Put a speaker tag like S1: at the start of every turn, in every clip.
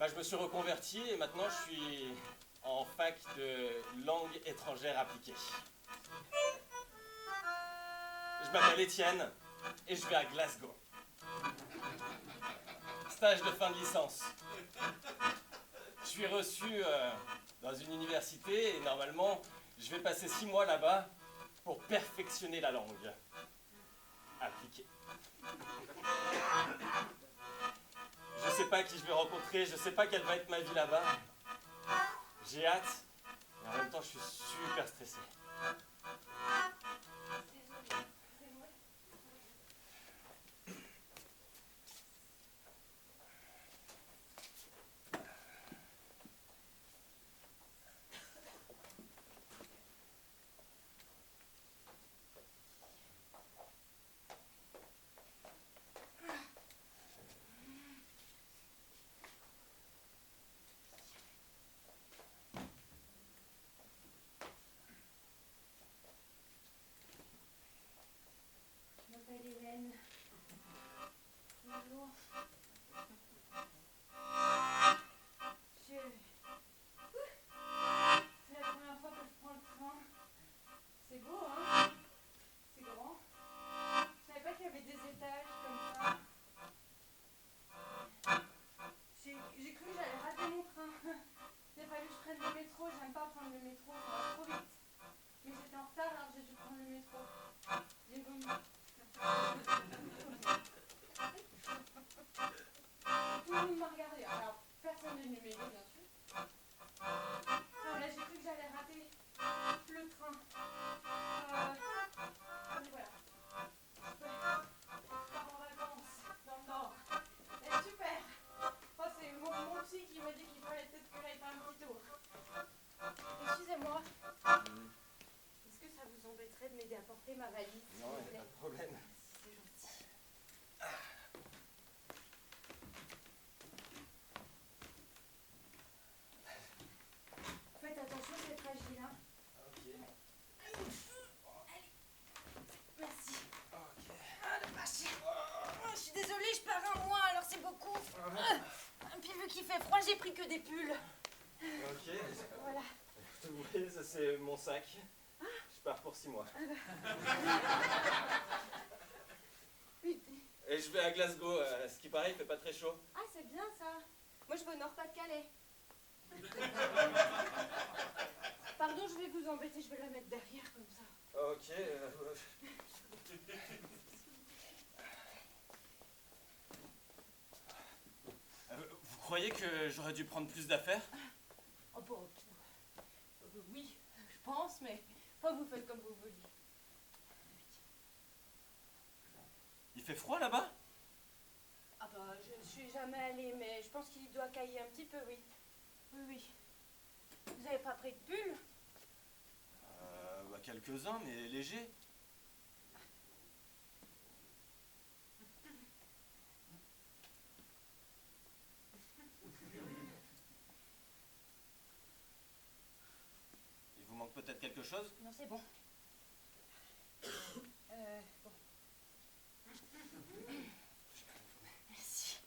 S1: Je me suis reconverti et maintenant je suis en fac de langue étrangère appliquée. Je m'appelle Étienne et je vais à Glasgow. Stage de fin de licence. Je suis reçu dans une université et normalement je vais passer 6 mois là-bas pour perfectionner la langue appliquée. Je sais pas qui je vais rencontrer, je sais pas quelle va être ma vie là-bas. J'ai hâte, mais en même temps je suis super stressé.
S2: Je m'appelle Hélène. Bonjour. C'est la première fois que je prends le train. C'est beau, hein? C'est grand. Je savais pas qu'il y avait des étages comme ça. J'ai cru que j'allais rater mon train. Il a fallu que je prenne le métro. J'aime pas prendre le métro, ça va trop vite. Mais j'étais en retard alors j'ai dû prendre le métro. J'ai vomi. Tout le monde m'a regardé. Alors, personne n'est venu m'aider, bien sûr. Alors là, j'ai cru que j'allais rater le train. Mais voilà. Je pars en vacances dans le Nord. Et super. Oh, c'est mon psy qui m'a dit qu'il fallait peut-être que j'aille faire un petit tour. Excusez-moi. Est-ce que ça vous embêterait de m'aider à porter ma valise?
S1: Non, il n'y a pas de problème.
S2: C'est gentil. Faites attention, c'est fragile, hein.
S1: Ok.
S2: Allez. Merci.
S1: Ok.
S2: Ah, le vache. Je suis désolée, je pars un mois, alors c'est beaucoup. Puis vu qu'il fait froid, j'ai pris que des pulls.
S1: Ok.
S2: Voilà.
S1: Vous voyez, ça c'est mon sac. Je pars pour 6 mois. Et je vais à Glasgow. Ce qui paraît, il fait pas très chaud.
S2: Ah, c'est bien ça. Moi, je vais au Nord-Pas-de-Calais. Pardon, je vais vous embêter, je vais la mettre derrière comme ça.
S1: Ok. Vous croyez que j'aurais dû prendre plus d'affaires?
S2: Oh, bon, oui, je pense, mais enfin, vous faites comme vous voulez.
S1: Il fait froid là-bas?
S2: Ah bah, je suis jamais allée, mais je pense qu'il doit cailler un petit peu, oui. Oui, oui. Vous avez pas pris de pull?
S1: Quelques-uns, mais légers. Il vous manque peut-être quelque chose?
S2: Non, c'est bon. Bon. Merci.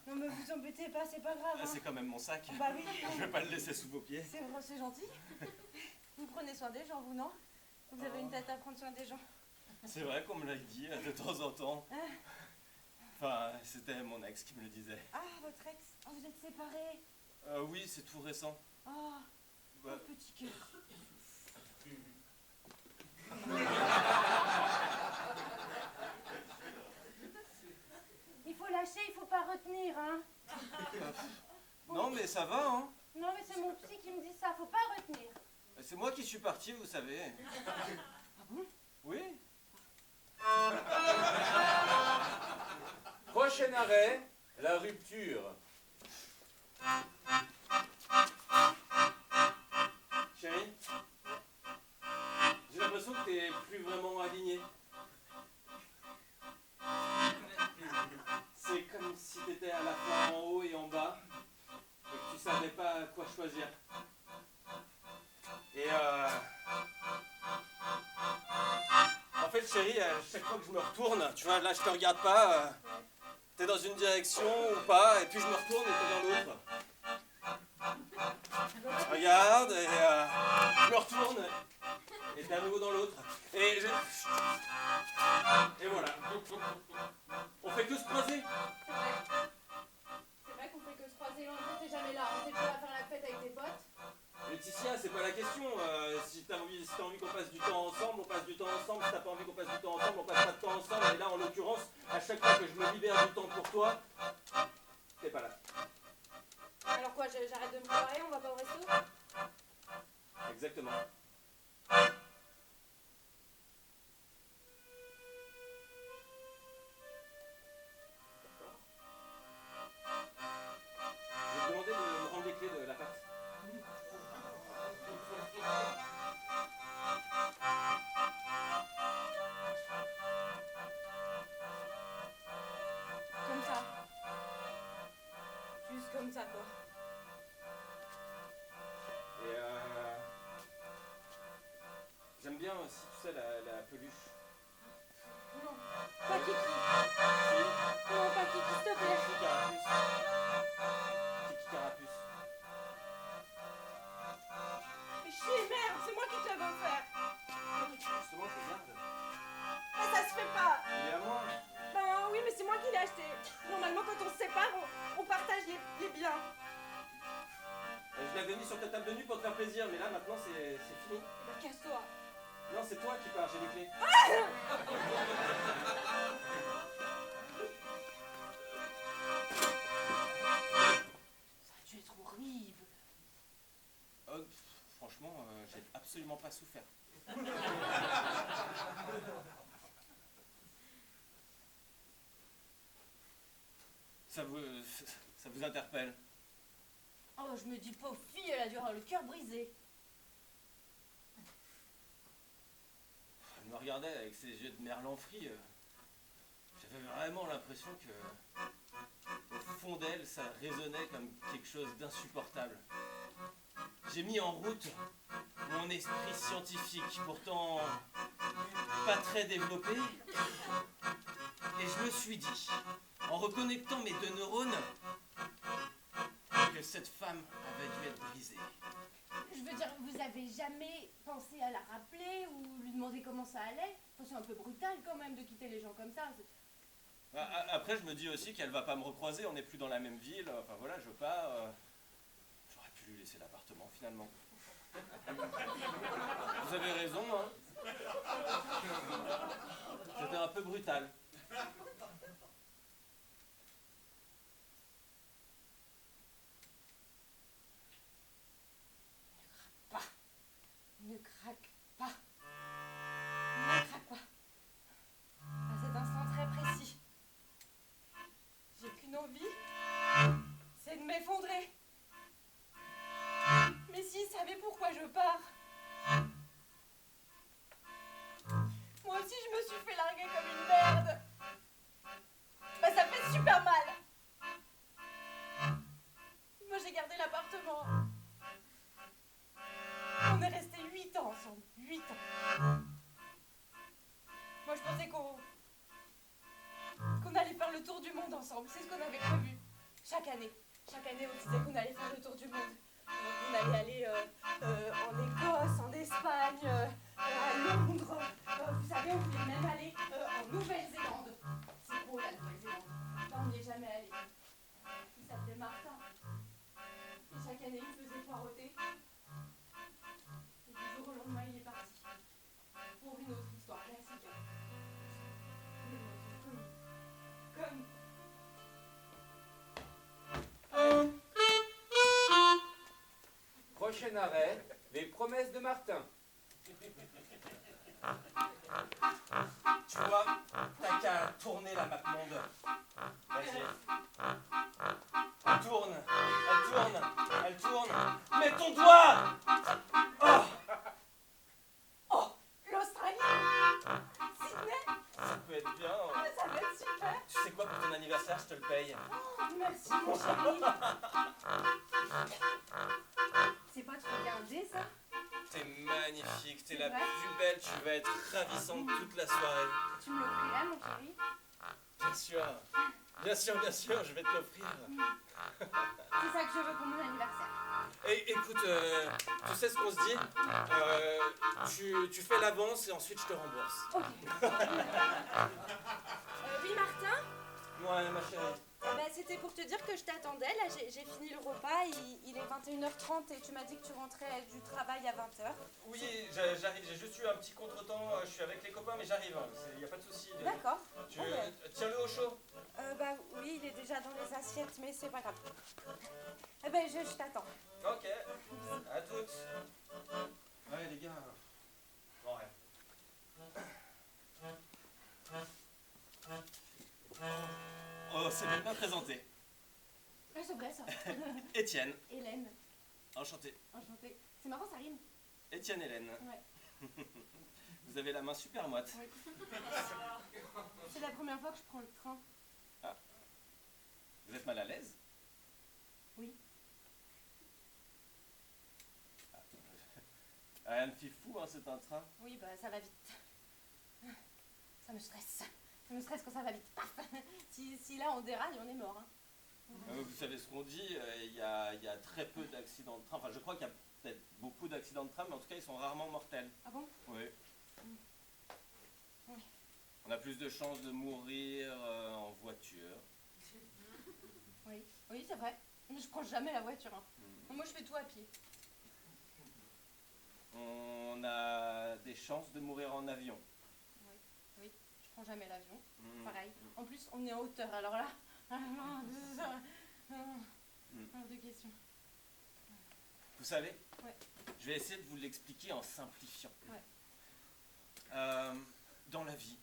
S2: Non, mais vous embêtez pas, c'est pas grave. Hein.
S1: C'est quand même mon sac.
S2: Bah oui.
S1: Je vais pas le laisser sous vos pieds.
S2: C'est gentil. Vous prenez soin des gens, vous, non? Vous avez une tête à prendre soin des gens.
S1: C'est vrai qu'on me l'a dit de temps en temps. Enfin, c'était mon ex qui me le disait.
S2: Ah, votre ex. Oh, vous êtes séparés.
S1: Oui, c'est tout récent.
S2: Oh,
S1: Bah,
S2: petit cœur. Il faut lâcher, il faut pas retenir, hein.
S1: non, mais ça va, hein.
S2: Non, mais c'est mon psy qui me dit ça, faut pas retenir.
S1: C'est moi qui suis parti, vous savez.
S2: Ah bon?
S1: Oui.
S3: Prochain arrêt, la rupture.
S1: Chérie, j'ai l'impression que t'es plus vraiment aligné. C'est comme si t'étais à la fois en haut et en bas, et que tu savais pas quoi choisir. Et en fait, chérie, chaque fois que je me retourne, tu vois, là je te regarde pas, t'es dans une direction ou pas, et puis je me retourne et t'es dans l'autre. c'est pas la question. Si t'as envie qu'on passe du temps ensemble, on passe du temps ensemble. Si t'as pas envie qu'on passe du temps ensemble, on passe pas de temps ensemble. Et là, en l'occurrence, à chaque fois que je me libère du temps pour toi, t'es pas là.
S2: Alors quoi, j'arrête de me préparer, on va pas au resto?
S1: Exactement. D'accord. Je vais te demander de me rendre les clés de l'appart.
S2: Comme ça. Juste comme ça, quoi.
S1: Et j'aime bien aussi, tu sais, la peluche.
S2: Non, pas Kiki.
S1: Si,
S2: Non, pas Kiki, s'il te plaît.
S1: Kiki Carapuce. Kiki Carapuce.
S2: Mais chie, merde, c'est moi qui te l'avais offert.
S1: Justement, je regarde.
S2: Ah, ça se fait pas.
S1: Il est à moi.
S2: Ben oui, mais c'est moi qui l'ai acheté. Normalement, quand on se sépare, on partage les biens.
S1: Et je l'avais mis sur ta table de nuit pour te faire plaisir, mais là, maintenant, c'est fini.
S2: Ben casse-toi.
S1: Non, c'est toi qui pars, j'ai les clés.
S2: Ça a dû être horrible.
S1: Franchement, j'ai absolument pas souffert. Ça vous interpelle?
S2: Oh, je me dis, pauvre fille, elle a dû avoir le cœur brisé.
S1: Elle me regardait avec ses yeux de merlan-frit. J'avais vraiment l'impression que, au fond d'elle, ça résonnait comme quelque chose d'insupportable. J'ai mis en route mon esprit scientifique, pourtant pas très développé, et je me suis dit, en reconnectant mes deux neurones, que cette femme avait dû être brisée.
S2: Je veux dire, vous avez jamais pensé à la rappeler ou lui demander comment ça allait? Enfin, c'est un peu brutal quand même de quitter les gens comme ça.
S1: Après, je me dis aussi qu'elle va pas me recroiser, on n'est plus dans la même ville, enfin voilà, je pars. J'aurais pu lui laisser l'appartement finalement. Vous avez raison, hein. C'était un peu brutal.
S2: Ne craque pas. Ne craque pas. À cet instant très précis, j'ai qu'une envie, c'est de m'effondrer. Mais s'il savait pourquoi je pars. Moi aussi je me suis fait larguer comme une merde. Bah ça fait super mal. Moi j'ai gardé l'appartement. On est restés 8 ans ensemble. 8 ans. Moi, je pensais qu'on allait faire le tour du monde ensemble. C'est ce qu'on avait prévu. Chaque année, on disait qu'on allait faire le tour du monde. On allait aller en Écosse, en Espagne, à Londres. Vous savez, on voulait même aller en Nouvelle-Zélande. C'est beau, la Nouvelle-Zélande. Pourtant, on n'y est jamais allé. Il s'appelait Martin. Et chaque année, il faisait poireauter. Et du jour au lendemain, il est parti. Pour une autre histoire classique. Comme.
S3: Prochain arrêt, les promesses de Martin.
S1: Tu vois, t'as qu'à tourner la map monde. Vas-y. Elle tourne, elle tourne, elle tourne. Mets ton doigt. Oh,
S2: Oh, l'Australie! Sydney!
S1: ça peut être bien.
S2: Ah, ça va être super!
S1: Tu sais quoi, pour ton anniversaire, je te le paye.
S2: Oh, merci, mon chéri! C'est pas trop regardé, ça?
S1: T'es magnifique, t'es
S2: C'est
S1: la
S2: vrai
S1: plus belle, tu vas être ravissante toute la soirée.
S2: Tu me l'offrirais, mon chéri?
S1: Bien sûr, bien sûr, je vais te l'offrir.
S2: C'est ça que je veux pour mon anniversaire.
S1: Et écoute, tu sais ce qu'on se dit? Tu fais l'avance et ensuite je te rembourse.
S2: Ok. Oui, Martin?
S1: Ouais, ma chérie.
S2: Eh ben, c'est c'était pour te dire que je t'attendais. Là, j'ai fini le repas. Il est 21h30 et tu m'as dit que tu rentrais du travail à 20h.
S1: Oui, j'arrive, j'ai juste eu un petit contretemps, je suis avec les copains, mais j'arrive, il n'y a pas de souci.
S2: D'accord.
S1: Tu,
S2: Bon, ben.
S1: tiens-le au chaud.
S2: Bah oui, il est déjà dans les assiettes, mais c'est pas grave. Eh ben, je t'attends.
S1: Ok, à toutes. Ouais, les gars. Bon, rien. Oh, c'est même pas présenté.
S2: Ah, c'est vrai ça.
S1: Étienne,
S2: Hélène,
S1: enchanté.
S2: enchantée. C'est marrant, ça rime.
S1: Étienne Hélène.
S2: Ouais.
S1: Vous avez la main super moite.
S2: Oui. C'est la première fois que je prends le train.
S1: Vous êtes mal à l'aise?
S2: Oui.
S1: Rien de fifou, hein, c'est un train.
S2: Oui, bah ça va vite. Ça me stresse. Ça me stresse quand ça va vite. Paf. Si là on déraille, on est mort. Hein.
S1: Vous savez ce qu'on dit, il y a très peu d'accidents de train. Enfin, je crois qu'il y a peut-être beaucoup d'accidents de train, mais en tout cas, ils sont rarement mortels.
S2: Ah bon?
S1: Oui.
S2: Oui.
S1: On a plus de chances de mourir en voiture.
S2: Oui, oui, c'est vrai. Mais je prends jamais la voiture. Hein. Moi, je fais tout à pied.
S1: On a des chances de mourir en avion.
S2: Oui, oui. Je prends jamais l'avion. Pareil. En plus, on est en hauteur. Alors là, hors de question.
S1: Vous savez,
S2: Ouais.
S1: je vais essayer de vous l'expliquer en simplifiant.
S2: Ouais.
S1: Dans la vie,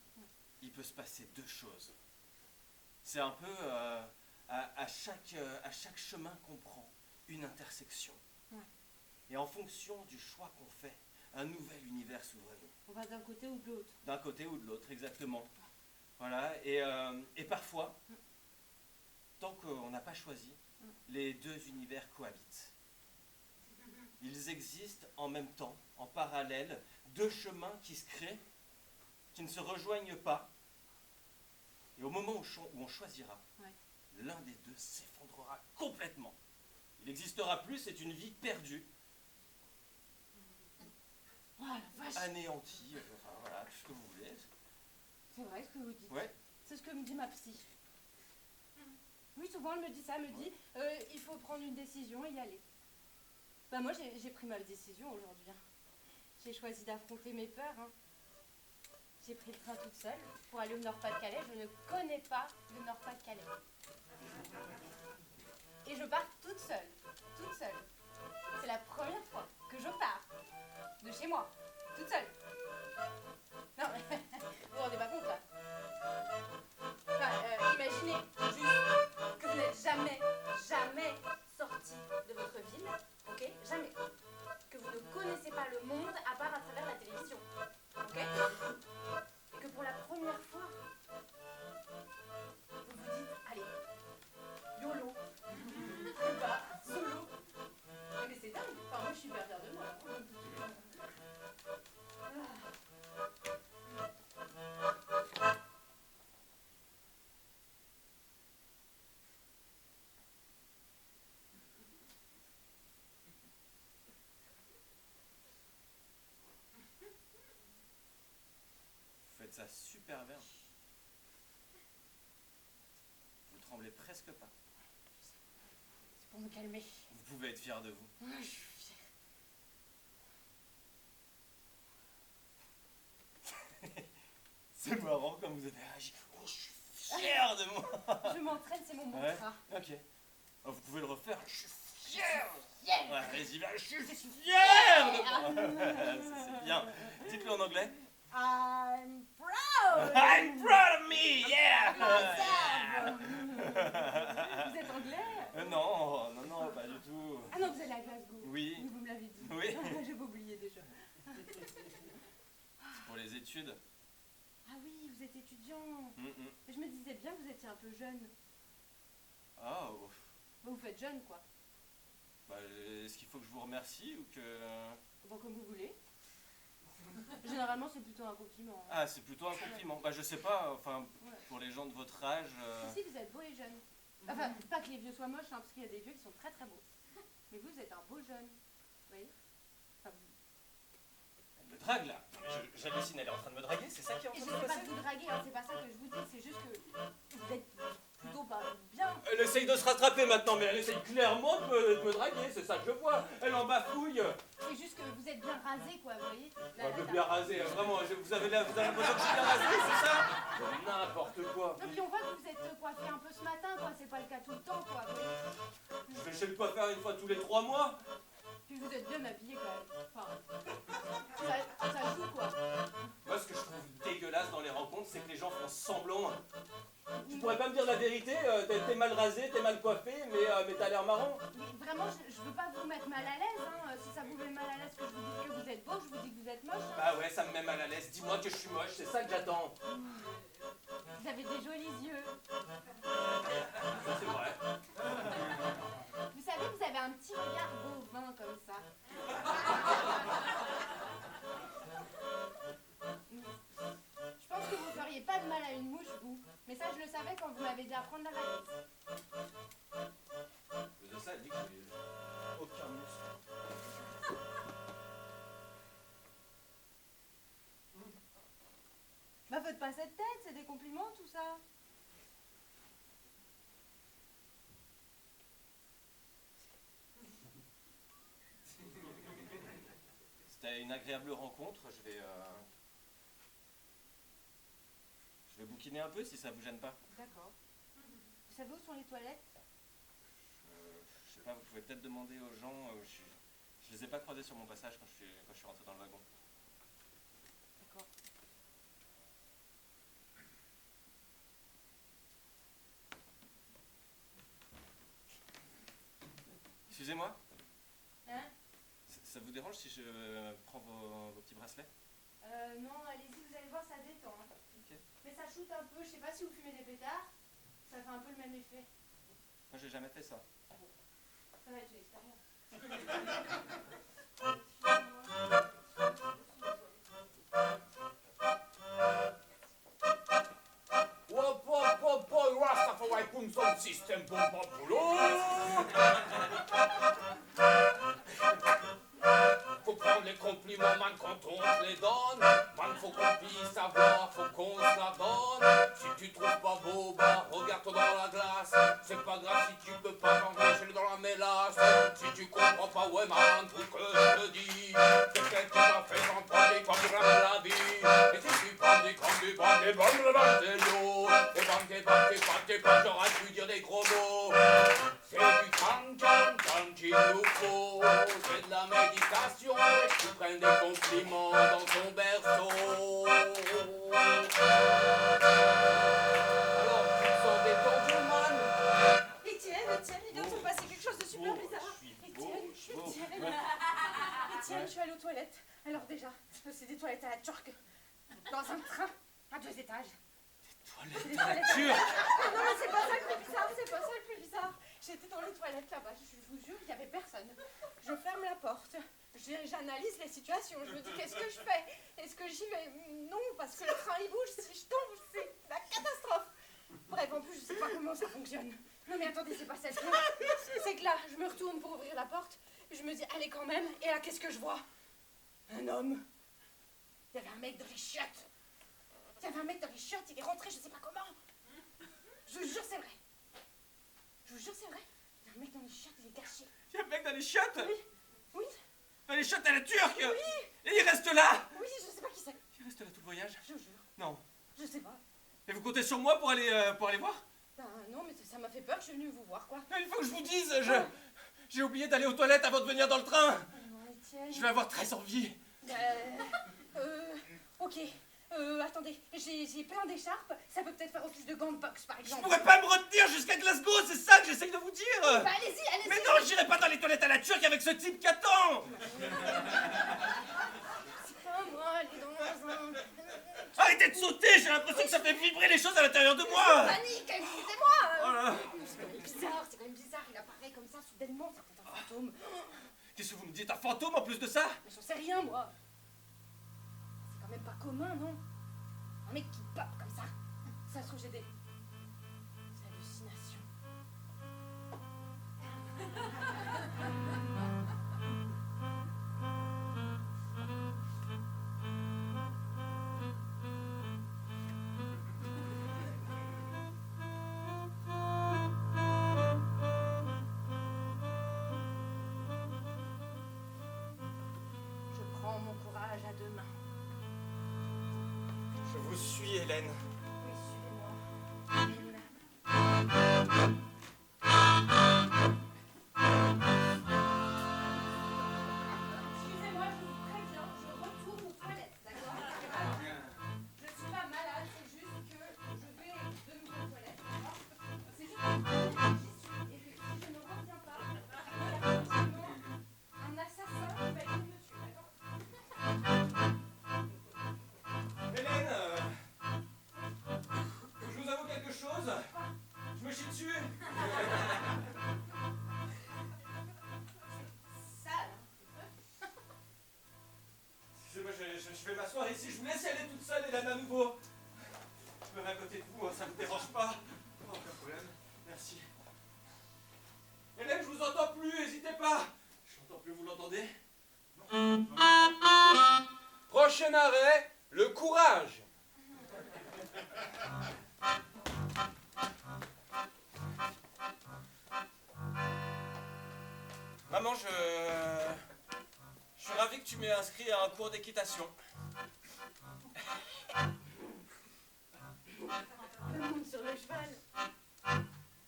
S1: il peut se passer deux choses. C'est un peu à chaque chemin qu'on prend, une intersection.
S2: Ouais.
S1: Et en fonction du choix qu'on fait, un nouvel univers s'ouvre à nous.
S2: On va d'un côté ou de l'autre.
S1: D'un côté ou de l'autre, exactement. Voilà, et parfois, tant qu'on n'a pas choisi, les deux univers cohabitent. Ils existent en même temps, en parallèle, deux chemins qui se créent, qui ne se rejoignent pas. Et au moment où on choisira, l'un des deux s'effondrera complètement. Il n'existera plus, c'est une vie perdue.
S2: Oh la vache!
S1: Anéantie, enfin voilà, tout ce que vous voulez.
S2: C'est vrai ce que vous dites.
S1: Ouais.
S2: C'est ce que me dit ma psy. Oui, souvent elle me dit ça, elle me dit il faut prendre une décision et y aller. Bah moi j'ai pris ma décision aujourd'hui. Hein. J'ai choisi d'affronter mes peurs. Hein. J'ai pris le train toute seule pour aller au Nord-Pas-de-Calais. Je ne connais pas le Nord-Pas-de-Calais. Et je pars toute seule. Toute seule. C'est la première fois que je pars de chez moi. Toute seule. Non mais vous vous rendez pas compte là. Enfin, imaginez juste que vous n'êtes jamais sorti de votre ville, ok? Jamais. Que vous ne connaissez pas le monde à part à travers la télévision, ok? Et que pour la première fois, vous vous dites, allez, YOLO, je pars, solo. Mais c'est dingue, enfin moi je suis hyper fière de moi.
S1: Vous faites ça super bien. Vous tremblez presque pas.
S2: C'est pour me calmer.
S1: Vous pouvez être fier de vous.
S2: Je suis fière.
S1: C'est marrant comme vous avez réagi. Oh, je suis fier de moi.
S2: Je m'entraîne, c'est mon mantra.
S1: Ok. Oh, vous pouvez le refaire. Je suis fier.
S2: Yeah.
S1: Ouais, allez-y, je suis fier de moi. C'est bien. Dites-le en anglais.
S2: I'm proud!
S1: I'm proud of me, yeah.
S2: Myself. Vous êtes anglais?
S1: Non, pas du tout.
S2: Ah non, vous allez à Glasgow.
S1: Oui.
S2: Vous me l'avez dit.
S1: Oui.
S2: J'avais oublié déjà.
S1: C'est pour les études.
S2: Ah oui, vous êtes étudiant.
S1: Mm-mm.
S2: Je me disais bien que vous étiez un peu jeune.
S1: Oh.
S2: Vous faites jeune, quoi.
S1: Bah, est-ce qu'il faut que je vous remercie ou que...
S2: Bon, comme vous voulez. Généralement, c'est plutôt un compliment. Hein.
S1: Ah, c'est plutôt un compliment. Bah, je sais pas, enfin, pour les gens de votre âge...
S2: Si, vous êtes beau et jeune. Enfin, pas que les vieux soient moches, hein, parce qu'il y a des vieux qui sont très très beaux. Mais vous êtes un beau jeune. Vous voyez? Enfin,
S1: Elle me drague, là. J'hallucine, elle est en train de me draguer, c'est ça qui est en
S2: et
S1: train
S2: je
S1: de
S2: ne
S1: se
S2: veux pas
S1: passer?
S2: vous draguer, hein, c'est pas ça que je vous dis, c'est juste que vous êtes plutôt dos, bah bien.
S1: Elle essaye de se rattraper maintenant, mais elle essaye clairement de me draguer, c'est ça que je vois. Elle en bafouille.
S2: C'est juste que vous êtes bien rasé, quoi, vous voyez.
S1: Un peu bien rasé, vraiment, vous avez l'impression que je suis bien rasé, c'est ça? N'importe quoi.
S2: Non, puis on voit que vous êtes coiffé un peu ce matin, quoi. C'est pas le cas tout le temps, quoi. Vous voyez.
S1: Je vais chez le coiffeur une fois tous les 3 mois.
S2: Puis vous êtes bien habillé, quand même. Enfin, ça joue, quoi.
S1: Moi, ce que je trouve dégueulasse dans les rencontres, c'est que les gens font semblant. Tu pourrais pas me dire la vérité, t'es mal rasé, t'es mal coiffé, mais t'as l'air marrant.
S2: Mais vraiment, je veux pas vous mettre mal à l'aise, hein. Si ça vous met mal à l'aise que je vous dise que vous êtes beau, je vous dis que vous êtes moche. Hein.
S1: Bah ouais, ça me met mal à l'aise. Dis-moi que je suis moche, c'est ça que j'attends.
S2: Vous avez des jolis yeux.
S1: Ça, c'est vrai.
S2: Vous savez, vous avez un petit regard bovin comme ça. Je pense que vous feriez pas de mal à une mouche, vous. Mais ça, je le savais quand vous m'avez dit à prendre la valise.
S1: De ça, elle dit que j'ai aucun muscle.
S2: Bah, faites pas cette tête, c'est des compliments, tout ça.
S1: C'était une agréable rencontre, je vais bouquiner un peu si ça vous gêne pas.
S2: D'accord. Vous savez où sont les toilettes?
S1: Je sais pas, vous pouvez peut-être demander aux gens, je les ai pas croisés sur mon passage quand je suis rentré dans le wagon.
S2: D'accord.
S1: Excusez-moi,
S2: Hein?
S1: ça vous dérange si je prends vos petits bracelets?
S2: Non, allez-y, vous allez voir, ça détend. Hein.
S1: Ok.
S2: Mais ça shoot un peu, je sais pas si vous fumez des pétards, ça fait un peu le même effet.
S1: Moi j'ai jamais fait ça.
S2: Ça va être une expérience.
S3: Wop, wop, wop, wop, Rastafari, boom, sound system, boom, boom, boulot. Faut prendre les compliments, man, quand on te les donne. Man, faut qu'on puisse savoir, faut qu'on se la donne. Si tu trouves pas beau, bah, regarde-toi dans la glace. C'est pas grave si tu peux pas t'engager dans la mélasse. Si tu comprends pas, ouais, man, tout ce que je te dis. Quelqu'un qui m'a fait s'entendre comme du la vie. Et si tu prends des comme des bandes, des bandes, des bandes, des lots. Des bandes, des bandes, des bandes, des bandes, j'aurais pu dire des gros mots. C'est du can qu'il nous faut. C'est de la méditation. Tu prennes des compliments dans ton berceau. Alors, tu te sens détendu, man?
S2: Étienne, il vient de se passer quelque chose de super bizarre. Étienne, je suis allée aux toilettes. Alors déjà, c'est des toilettes à la turque. Dans un train, à 2 étages.
S1: Toilette à la turque!
S2: Non, mais c'est pas ça le plus bizarre, c'est pas ça le plus bizarre. J'étais dans les toilettes là-bas, je vous jure, il n'y avait personne. Je ferme la porte, j'analyse les situations, je me dis qu'est-ce que je fais? Est-ce que j'y vais? Non, parce que le train il bouge, si je tombe, c'est la catastrophe. Bref, en plus, je sais pas comment ça fonctionne. Non mais attendez, c'est pas celle-là. C'est que là, je me retourne pour ouvrir la porte, je me dis, allez quand même, et là, qu'est-ce que je vois? Un homme. Il y avait un mec dans les chiottes. Il y avait un mec dans les chiottes, il est rentré, je sais pas comment. Je vous jure, c'est vrai. Je vous jure, c'est vrai. Il y a un mec dans les chiottes, il est caché.
S1: Il y a un mec dans les chiottes?
S2: Oui, oui,
S1: Dans les chiottes à la turque?
S2: oui,
S1: Et il reste là?
S2: oui, je sais pas qui c'est.
S1: Il reste là tout le voyage?
S2: Je vous jure,
S1: Non.
S2: je sais pas.
S1: Et vous comptez sur moi pour aller voir?
S2: Ben non, mais ça m'a fait peur, je suis venue vous voir, quoi.
S1: Il faut que je vous dise, j'ai oublié d'aller aux toilettes avant de venir dans le train.
S2: Non, Étienne.
S1: Je vais avoir très envie.
S2: Ok. Attendez, j'ai plein d'écharpes, ça peut peut-être faire office de gants de boxe, par
S1: Je
S2: exemple.
S1: pourrais pas me retenir jusqu'à Glasgow, c'est ça que j'essaye de vous dire.
S2: Bah allez-y, allez-y.
S1: Mais non, j'irai pas dans les toilettes à la turque avec ce type qui attend.
S2: C'est pas moi, aller dans un...
S1: Arrêtez de sauter, j'ai l'impression que ça fait vibrer les choses à l'intérieur de moi.
S2: Panique, excusez-moi.
S1: Oh là.
S2: C'est quand même bizarre, il apparaît comme ça soudainement, ça peut être un fantôme.
S1: Qu'est-ce que vous me dites, un fantôme en plus de ça?
S2: Mais j'en sais rien, moi. C'est quand même pas commun, non? Un mec qui pop comme ça. Ça se trouve, j'ai des hallucinations.
S1: Hélène.
S2: Oui, suivez-moi. Hélène. Excusez-moi, je vous préviens, je retourne aux toilettes, d'accord? Je ne suis pas malade, c'est juste que je vais de nouveau aux toilettes, d'accord? C'est juste que j'y suis et que si je ne reviens pas, il y a potentiellement un assassin qui va essayer de me tuer, d'accord?
S1: Hélène, je vous avoue quelque chose. Je me chie dessus.
S2: Sale.
S1: Excusez-moi, je vais m'asseoir ici. Je vous laisse y aller toute seule, Hélène, à nouveau. Je me mets à côté de vous, ça ne vous dérange pas. Oh, aucun problème. Merci. Hélène, je vous entends plus, n'hésitez pas. Je n'entends plus, vous l'entendez?
S3: Prochain arrêt, le courage.
S1: Maman, je suis ravi que tu m'aies inscrit à un cours d'équitation.
S2: Monte sur le cheval.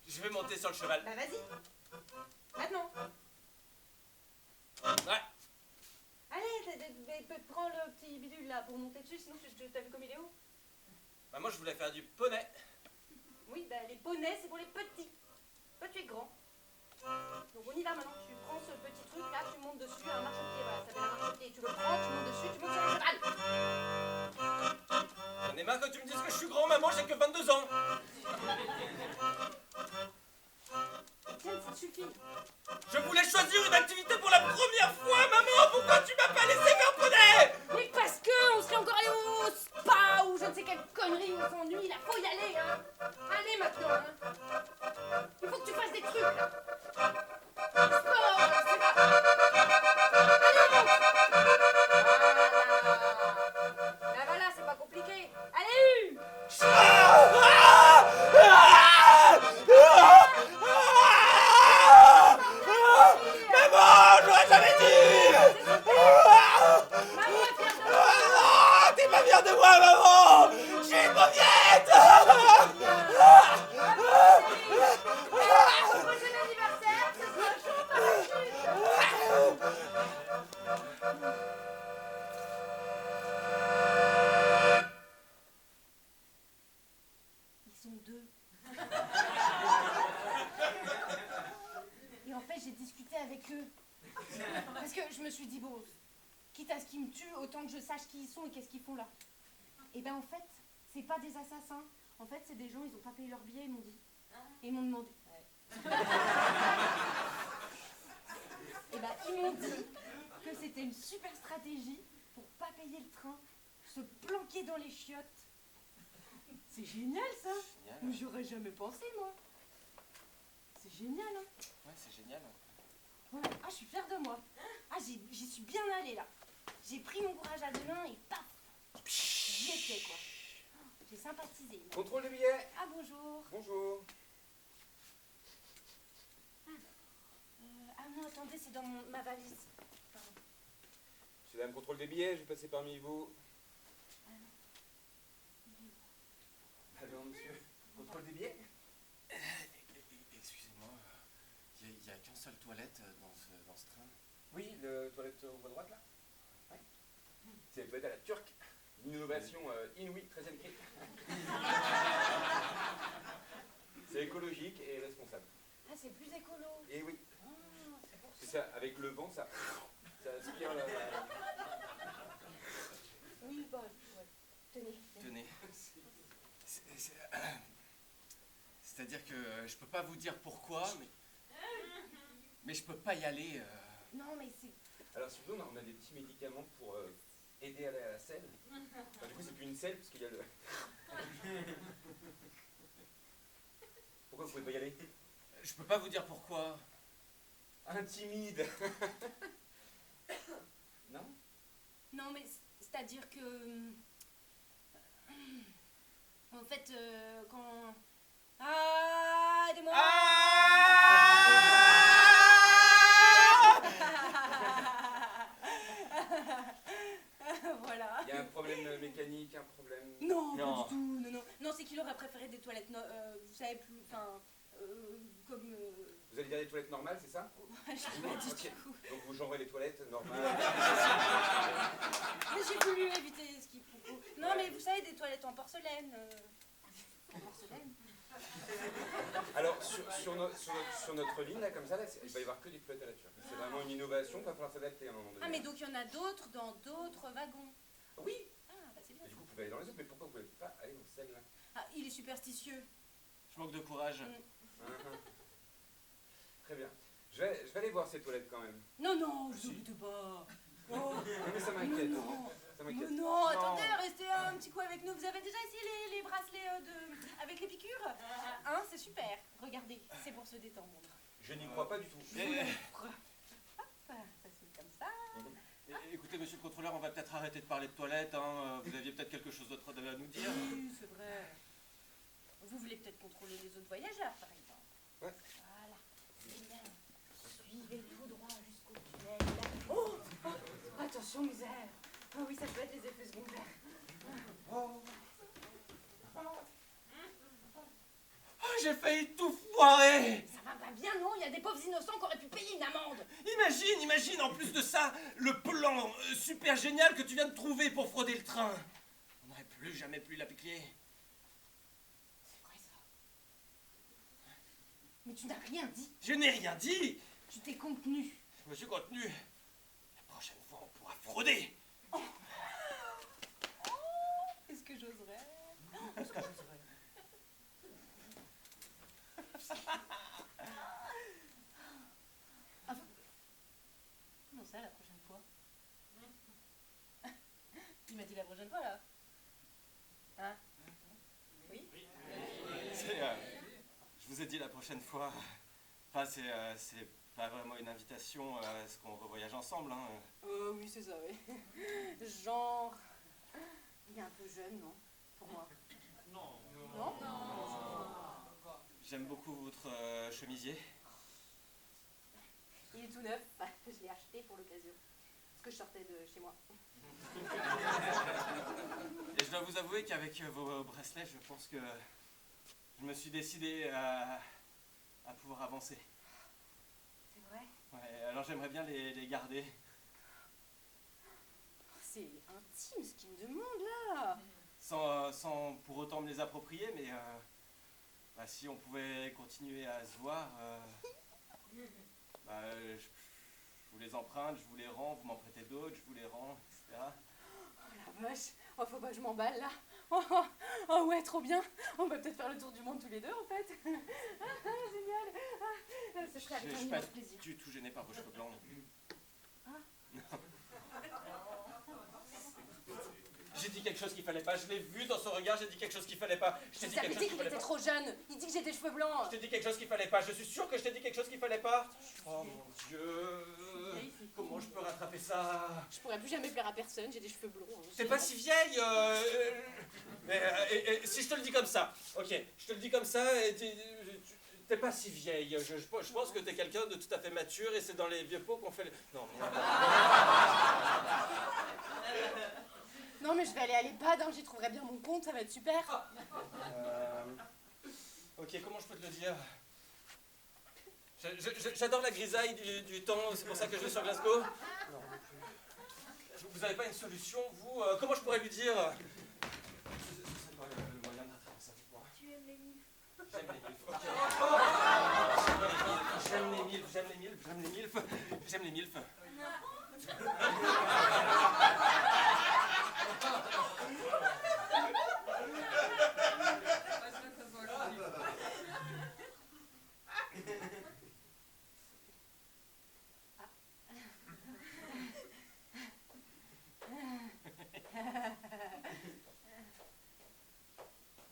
S1: Je vais monter sur le cheval.
S2: Bah vas-y. Maintenant.
S1: Ouais.
S2: Allez, prends le petit bidule là pour monter dessus, sinon t'as vu comme il est haut?
S1: Maman, je voulais faire du poney.
S2: Oui, bah les poneys c'est pour les petits. Toi tu es grand. Donc on y va maintenant. Tu prends ce petit truc là, tu montes dessus, un marchepied, voilà, ça s'appelle un marchepied. Tu le prends, tu montes dessus, tu montes sur le cheval.
S1: J'en ai marre que tu me dises que je suis grand, maman, j'ai que 22 ans.
S2: Tiens, ça suffit.
S1: Je voulais choisir une activité pour la première fois, maman. Pourquoi tu m'as pas laissé faire poney?
S2: Mais parce que on serait encore allé au spa ou je ne sais quelle connerie, on s'ennuie là, faut y aller hein. Allez maintenant hein. Il faut que tu fasses des trucs là. Sport, c'est pas... Allez monte. Là voilà, c'est pas compliqué. Allez
S1: Maman, j'aurais jamais dit.
S2: Maman est fière de toi.
S1: T'es pas fière de moi, maman. Je suis une mauviette.
S2: Au prochain anniversaire, ce sera chaud parachute. Ils sont deux. Et en fait, j'ai discuté avec eux. Parce que je me suis dit, bon, quitte à ce qu'ils me tuent, autant que je sache qui ils sont et qu'est-ce qu'ils font là. Et ben en fait, c'est pas des assassins. En fait, c'est des gens, ils ont pas payé leur billet, ils m'ont dit. Et ils m'ont demandé. Et ben ils m'ont dit que c'était une super stratégie pour pas payer le train, se planquer dans les chiottes. C'est génial ça.
S1: Génial.
S2: Mais j'aurais jamais pensé moi. C'est génial hein.
S1: Ouais, c'est génial.
S2: Ouais. Ah, je suis fière de moi. Ah, j'y suis bien allée là. J'ai pris mon courage à deux mains et paf, j'y étais quoi. J'ai sympathisé.
S3: Contrôle des billets.
S2: Ah bonjour.
S3: Bonjour.
S2: Ah non, attendez, c'est dans ma valise. Pardon.
S3: Monsieur, dame, contrôle des billets, je vais passer parmi vous. Alors, monsieur, contrôle des billets.
S1: Excusez-moi, il n'y a qu'une seule toilette dans ce train.
S3: Oui, le toilette au bout à droite, là. Ouais. C'est la toilette à la turque. Une innovation inouïe, 13e cri. C'est écologique et responsable.
S2: Ah, c'est plus écolo.
S3: Et oui,
S2: Ah, c'est pour
S3: c'est
S2: ça.
S3: ça, avec le vent, ça aspire la...
S2: Oui, bah, ouais. Tenez.
S1: Tenez. C'est-à-dire que je peux pas vous dire pourquoi, mais je peux pas y aller.
S2: Non, mais c'est...
S3: Alors, si vous voulez, on a des petits médicaments pour aider à aller à la selle. Enfin, du coup, c'est plus une selle, parce qu'il y a le... Pourquoi vous pouvez pas y aller?
S1: Je peux pas vous dire pourquoi.
S3: Intimide. Non?
S2: Non, mais c'est-à-dire que... En fait, quand... Ah, aidez-moi. Voilà.
S3: Il y a un problème mécanique, un problème...
S2: Non,
S1: Non.
S2: pas du tout. j'aurais préféré des toilettes, vous savez, plus, enfin, comme...
S3: Vous allez dire les toilettes normales, c'est ça?
S2: je sais pas du
S3: Ok.
S2: tout.
S3: Donc vous genrez les toilettes normales.
S2: Mais j'ai voulu éviter ce qui propos. Non, mais vous savez, des toilettes en porcelaine. En porcelaine.
S3: Alors, sur notre ligne, là, comme ça, là, il va y avoir que des toilettes à la turque. C'est vraiment une innovation, il va falloir s'adapter à un moment donné.
S2: Ah, mais donc il y en a d'autres dans d'autres wagons.
S3: Oui.
S2: Ah, bah c'est bien.
S3: Et du coup, vous pouvez aller dans les autres, mais pourquoi vous ne pouvez pas aller dans celle-là?
S2: Ah, il est superstitieux.
S1: Je manque de courage.
S3: Très bien. Je vais aller voir ces toilettes quand même.
S2: Non, non, vous doutez pas. Oh,
S3: Non, mais ça m'inquiète.
S2: non.
S3: Ça m'inquiète.
S2: Non, attendez, restez un petit coup avec nous. Vous avez déjà essayé les bracelets avec les piqûres? Hein, c'est super. Regardez, c'est pour se détendre.
S3: Je n'y crois pas du tout.
S2: Hop, ça se met comme ça.
S1: Écoutez, monsieur le contrôleur, on va peut-être arrêter de parler de toilettes. Hein. Vous aviez peut-être quelque chose d'autre à nous dire.
S2: Oui, c'est vrai. Vous voulez peut-être contrôler les autres voyageurs, par exemple.
S3: Ouais.
S2: Voilà. C'est bien. Suivez tout droit jusqu'au tunnel. Oh, attention, misère. Oh oui, ça peut être les effets secondaires.
S1: Oh, j'ai failli tout foirer.
S2: Ça va pas bien, non? Il y a des pauvres innocents qui auraient pu payer une amende.
S1: Imagine, en plus de ça, le plan super génial que tu viens de trouver pour frauder le train. On n'aurait plus jamais pu l'appliquer.
S2: C'est vrai, ça. Mais tu n'as rien dit.
S1: Je n'ai rien dit.
S2: Tu t'es contenu.
S1: Je me suis contenu. La prochaine fois, on pourra frauder.
S2: Est-ce que j'oserais? Est-ce que j'oserais? Comment ça, la prochaine fois? Il m'a dit la prochaine fois, là. Hein? Oui?
S1: Je vous ai dit la prochaine fois. Enfin, c'est pas vraiment une invitation à ce qu'on revoyage ensemble. Hein.
S2: Oui, c'est ça, oui. Genre... Il est un peu jeune, non? Pour moi. Non? Non?
S1: J'aime beaucoup votre chemisier.
S2: Il est tout neuf. Je l'ai acheté pour l'occasion. Parce que je sortais de chez moi.
S1: Et je dois vous avouer qu'avec vos bracelets, je pense que je me suis décidé à pouvoir avancer.
S2: C'est vrai?
S1: Ouais, alors j'aimerais bien les garder.
S2: C'est intime ce qu'il me demande, là.
S1: Sans pour autant me les approprier, mais si on pouvait continuer à se voir, je vous les emprunte, je vous les rends, vous m'en prêtez d'autres, je vous les rends, etc.
S2: Oh la vache. Oh, faut pas que je m'emballe, là. Oh ouais, trop bien. On va peut-être faire le tour du monde tous les deux, en fait. Génial. Ce serait avec
S1: Je
S2: un
S1: suis pas
S2: immense plaisir.
S1: du tout gêné par vos cheveux blancs. J'ai dit quelque chose qu'il fallait pas, je l'ai vu dans son regard, j'ai dit quelque chose qu'il fallait pas. Je t'ai dit
S2: Ça
S1: quelque
S2: fait
S1: chose
S2: dire
S1: qu'il
S2: qu'il
S1: fallait
S2: était
S1: pas.
S2: trop jeune. Il dit que j'ai des cheveux blancs.
S1: Je t'ai dit quelque chose qu'il fallait pas, je suis sûr que je t'ai dit quelque chose qu'il fallait pas. Oh mon Dieu, comment je peux rattraper ça?
S2: Je pourrais plus jamais plaire à personne, j'ai des cheveux blonds.
S1: T'es pas si vieille, mais si je te le dis comme ça, ok, je te le dis comme ça, et t'es pas si vieille. Je pense que t'es quelqu'un de tout à fait mature et c'est dans les vieux pots qu'on fait. Non,
S2: Non, mais je vais aller à l'EHPAD, hein, j'y trouverai bien mon compte, ça va être super.
S1: Ok, comment je peux te le dire? J'adore la grisaille du temps, c'est pour ça que je vais sur Glasgow. Non. Vous n'avez pas une solution, vous? Comment je pourrais lui dire? C'est quoi le moyen de rattraper ça? Dites-moi.
S2: Tu aimes les milfs?
S1: J'aime les milfs. Ok. J'aime les milfs, j'aime les milfs, j'aime les milfs, j'aime les milfs.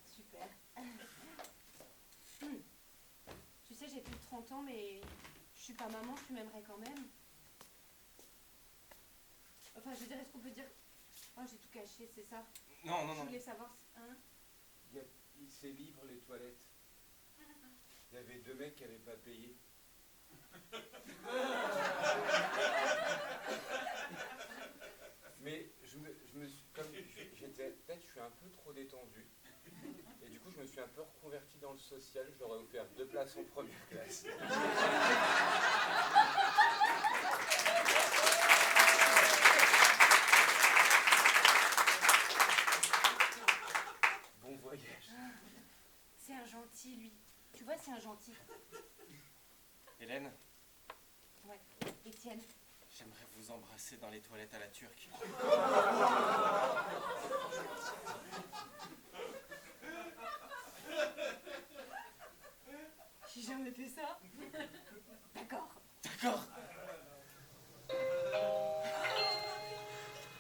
S2: Super. Tu sais, j'ai plus de 30 ans, mais je suis pas maman, tu m'aimerais quand même. Enfin, je veux dire, est-ce qu'on peut dire... Oh, j'ai tout caché, c'est ça.
S1: Non, non,
S2: Je
S1: non.
S2: voulais savoir... Hein?
S3: C'est libre les toilettes. Il y avait 2 mecs qui n'avaient pas payé. Mais je me suis, comme j'étais, peut-être je suis un peu trop détendu. Et du coup je me suis assurance sociale, je leur ai offert 2 places en première classe. Bon voyage.
S2: C'est un gentil, lui. Tu vois, c'est un gentil.
S1: Hélène,
S2: Ouais. Étienne.
S1: j'aimerais vous embrasser dans les toilettes à la turque.
S2: J'ai jamais fait ça. D'accord.
S1: D'accord.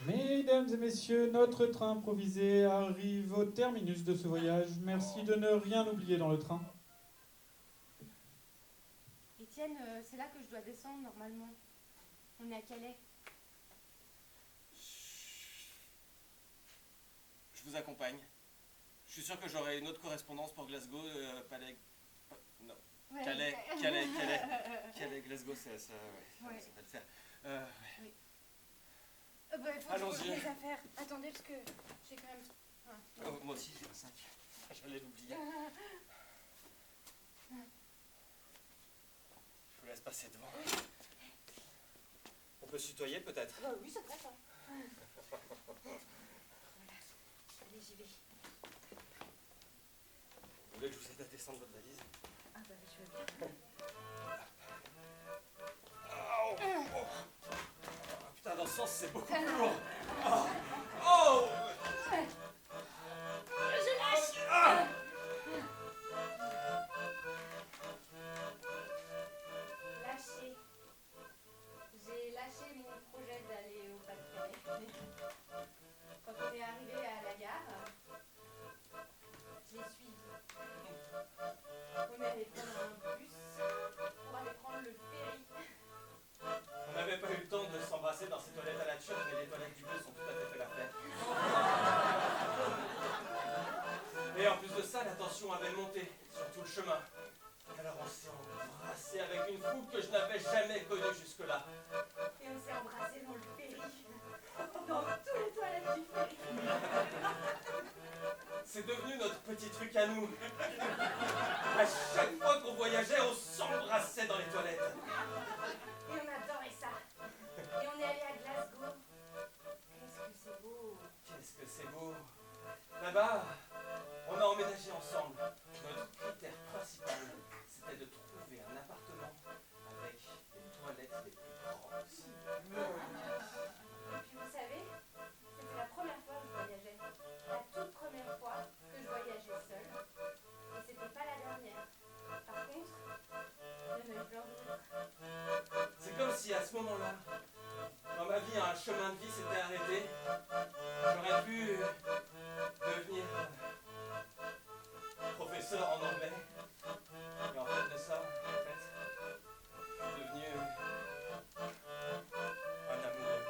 S4: Mesdames et messieurs, notre train improvisé arrive au terminus de ce voyage. Merci de ne rien oublier dans le train.
S2: Étienne, c'est là que je dois descendre normalement. On est à Calais.
S1: Je vous accompagne. Je suis sûr que j'aurai une autre correspondance pour Glasgow, Palais... Non,
S2: Ouais,
S1: Calais, Glasgow, ça va le faire. Ouais.
S2: Bah, faut
S1: Allons-y.
S2: que je pose les affaires. Attendez, parce que j'ai quand même...
S1: Oh, moi aussi j'ai un sac. J'allais l'oublier. Je vous laisse passer devant. On peut se tutoyer peut-être?
S2: Bah oui, c'est vrai ça. Voilà. Allez, j'y vais.
S1: Vous voulez que je vous aide à descendre votre valise?
S2: Ah bah je veux bien.
S1: Ah, putain, dans ce sens c'est beaucoup plus lourd. Oh
S2: Je lâche. Lâché. J'ai lâché mon projet d'aller au Pas-de-Calais. Quand on est arrivé à la gare, je l'ai suivi. On est allé prendre un bus pour aller prendre le ferry.
S1: On n'avait pas eu le temps de s'embrasser dans ces toilettes à la turque, mais les toilettes du bus sont tout à fait fait l'affaire. Et en plus de ça, la tension avait monté sur tout le chemin. Alors on s'est embrassé avec une foule que je n'avais jamais connue jusque-là.
S2: Et on s'est embrassé dans le ferry. Dans tous les toilettes du ferry.
S1: C'est devenu notre petit truc à nous. À chaque fois qu'on voyageait, on s'embrassait dans les toilettes.
S2: Et on adorait ça. Et on est allé à Glasgow. Qu'est-ce que c'est beau.
S1: Qu'est-ce que c'est beau. Là-bas, on a emménagé ensemble. Notre critère principal, c'était de trouver un appartement avec les toilettes les plus grandes possibles.
S2: Et puis vous savez, c'était la première fois que je voyageais. La toute première fois que je voyageais seule. Et c'était pas la dernière. Par contre, il y en a eu plein d'autres.
S1: C'est comme si à ce moment-là, dans ma vie, un chemin de vie s'était arrêté. J'aurais pu devenir professeur en anglais. Et en fait de ça, je suis devenu un amoureux.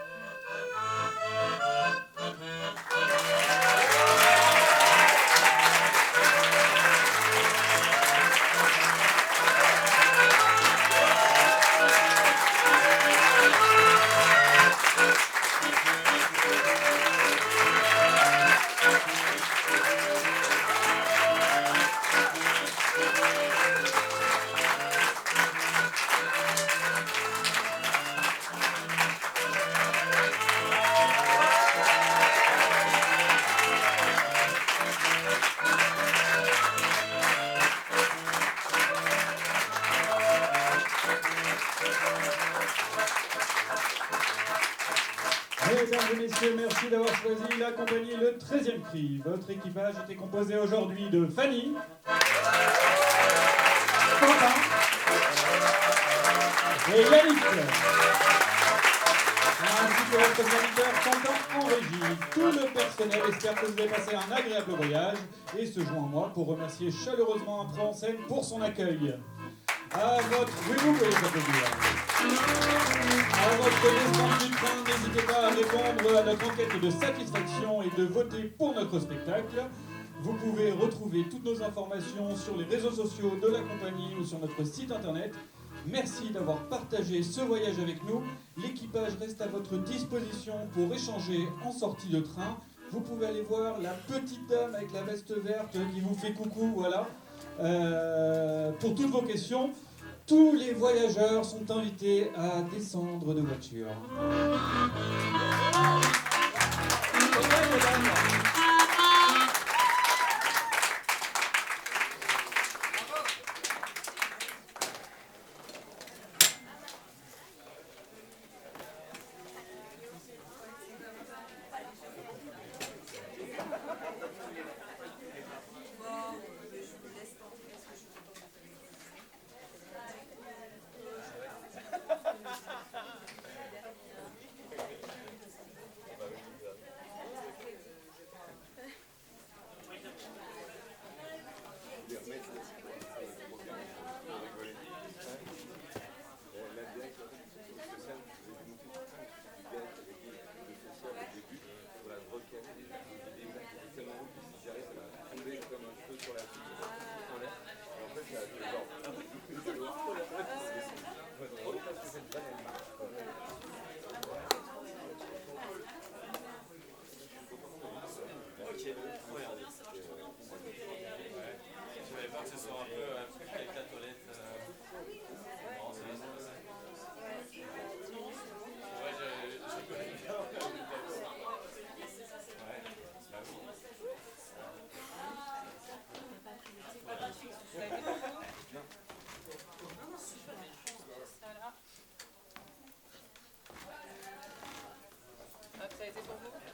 S4: Mesdames et messieurs, merci d'avoir choisi la compagnie Le 13e Cri. Votre équipage était composé aujourd'hui de Fanny, Quentin et Yannick. Ainsi que votre serviteur Quentin en régie. Tout le personnel espère que vous avez passé un agréable voyage et se joint à moi pour remercier chaleureusement un train en scène pour son accueil. À votre... Oui, vous pouvez les applaudir. À votre descente du train, n'hésitez pas à répondre à notre enquête de satisfaction et de voter pour notre spectacle. Vous pouvez retrouver toutes nos informations sur les réseaux sociaux de la compagnie ou sur notre site internet. Merci d'avoir partagé ce voyage avec nous. L'équipage reste à votre disposition pour échanger en sortie de train. Vous pouvez aller voir la petite dame avec la veste verte qui vous fait coucou, voilà. Pour toutes vos questions, tous les voyageurs sont invités à descendre de voiture.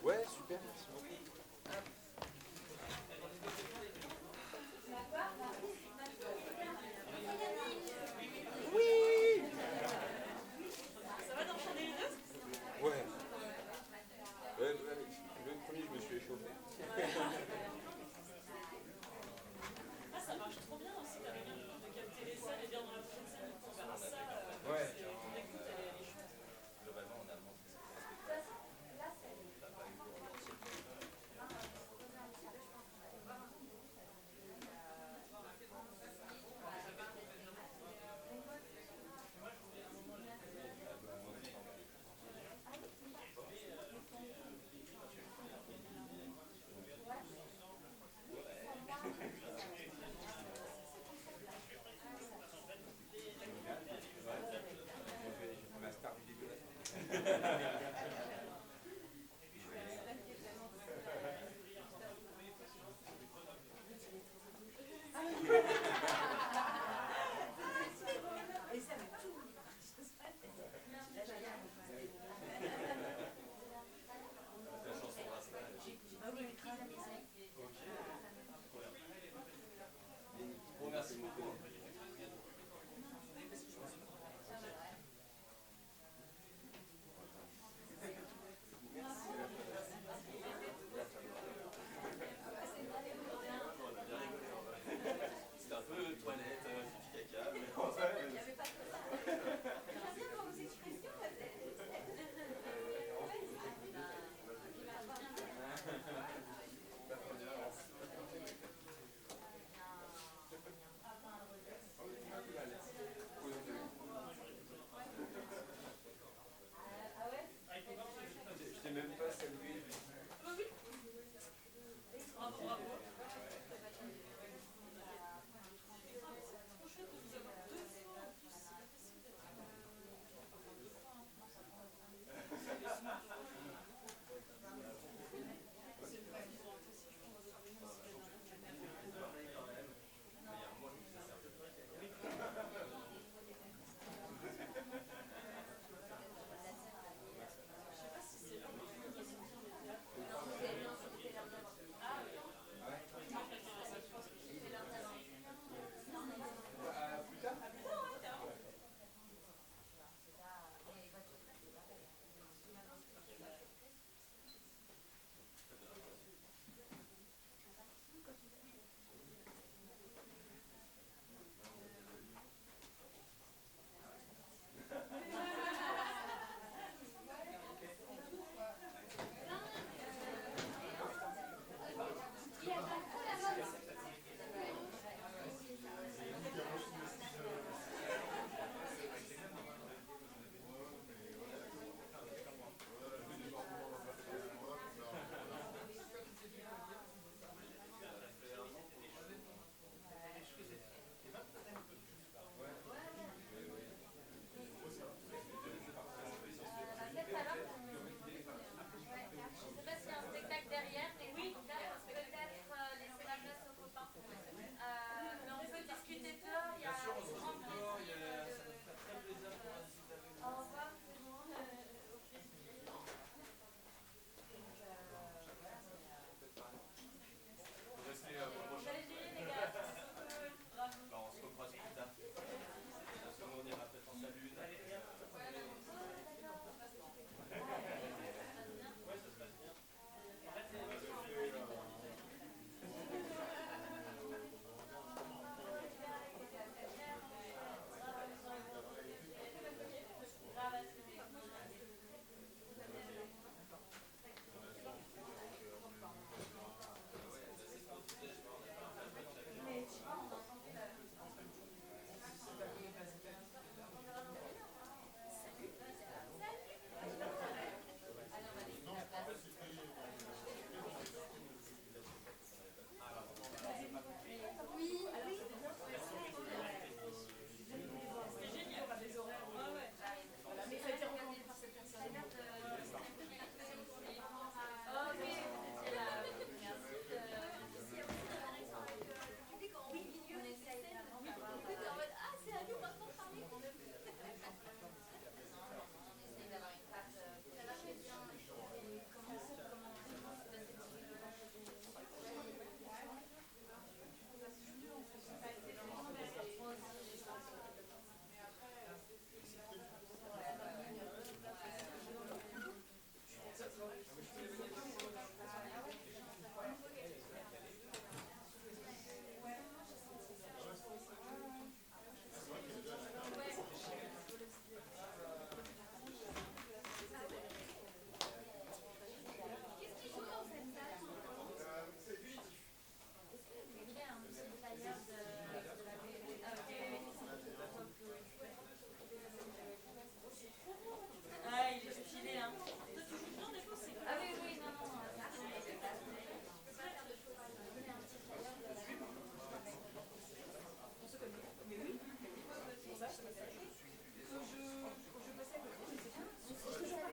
S3: Ouais, super, merci beaucoup.